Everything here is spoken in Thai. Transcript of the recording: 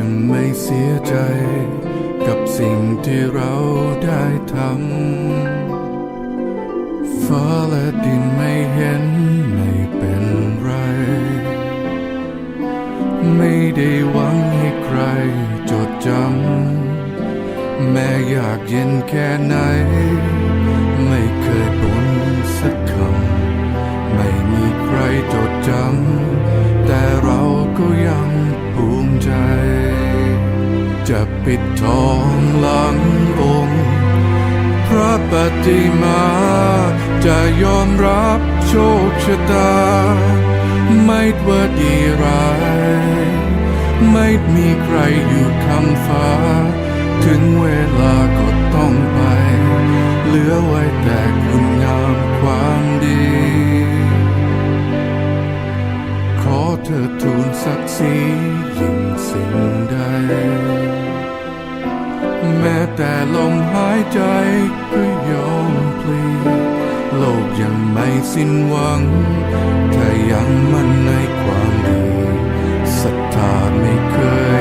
จะไม่เสียใจกับสิ่งที่เราได้ทำฟ้าและดินไม่เห็นไม่เป็นไรไม่ได้หวังให้ใครจดจำแม้อยากเย็นแค่ไหนไม่เคยบ่นสักคำไม่มีใครจดจำแต่เราก็ยังภูมิใจจะปิดทองหลังองค์พระปฏิมาจะยอมรับโชคชะตาไม่ว่าดีร้ายไม่มีใครอยู่คำฟ้าถึงเวลาก็ต้องไปเหลือไว้แต่คุณงามความดีขอเธอทูลศักดิ์ศรียิ่งสิ่งใดแม้แต่ลมหายใจก็ยอมพลีโลกยังไม่สิ้นหวังถ้ายังมั่นในความดีศรัทธาไม่เคย